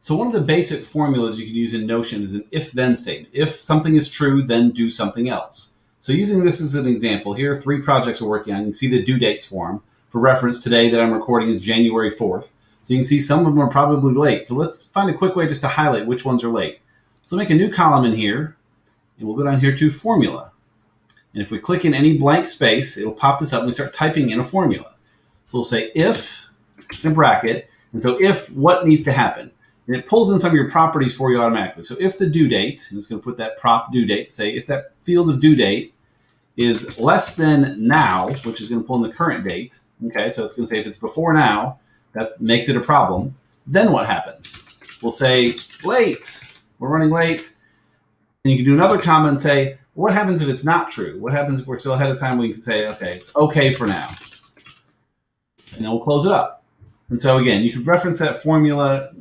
So one of the basic formulas you can use in Notion is an if-then statement. If something is true, then do something else. So using this as an example, here are 3 projects we're working on. You can see the due dates for them. For reference, today that I'm recording is January 4th. So you can see some of them are probably late. So let's find a quick way just to highlight which ones are late. So make a new column in here, and we'll go down here to formula. And if we click in any blank space, it'll pop this up and we start typing in a formula. So we'll say if, in a bracket, and so if what needs to happen. And it pulls in some of your properties for you automatically. So if the due date, and it's going to put that prop due date, say if that field of due date is less than now, which is going to pull in the current date, okay, so it's going to say if it's before now, that makes it a problem. Then what happens? We'll say late, we're running late. And you can do another comment and say, what happens if it's not true? What happens if we're still ahead of time? We can say, okay, it's okay for now. And then we'll close it up. And so again, you can reference that formula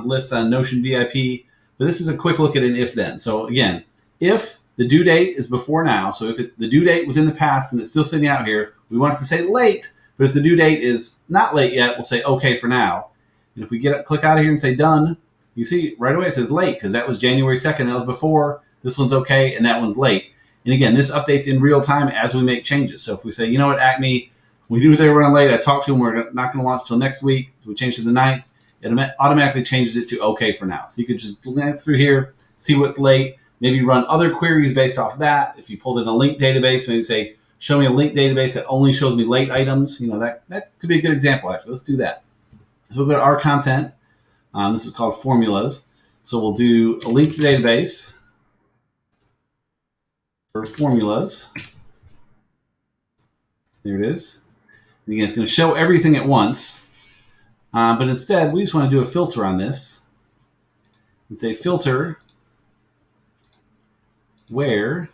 list on Notion VIP, but this is a quick look at an if-then. So again, if the due date is before now, so if the due date was in the past and it's still sitting out here, we want it to say late, but if the due date is not late yet, we'll say okay for now. And if we click out of here and say done, you see right away it says late because that was January 2nd, that was before, this one's okay, and that one's late. And again, this updates in real time as we make changes. So if we say, you know what, Acme, we knew they were running late, I talked to them, we're not going to launch until next week, so we changed to the 9th, it automatically changes it to okay for now. So you could just glance through here, see what's late, maybe run other queries based off of that. If you pulled in a linked database, maybe say, show me a linked database that only shows me late items. You know, that could be a good example, actually. Let's do that. So we'll go to our content. This is called formulas. So we'll do a linked database for formulas. There it is. And again, it's going to show everything at once. But instead, we just want to do a filter on this and say filter where,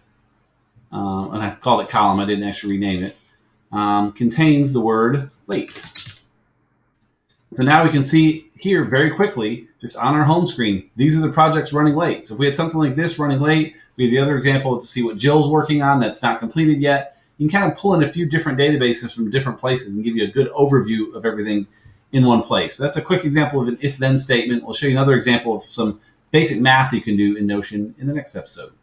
and I called it column, I didn't actually rename it, contains the word late. So now we can see here very quickly, just on our home screen, these are the projects running late. So if we had something like this running late, we had the other example to see what Jill's working on that's not completed yet. You can kind of pull in a few different databases from different places and give you a good overview of everything in one place. But that's a quick example of an if-then statement. We'll show you another example of some basic math you can do in Notion in the next episode.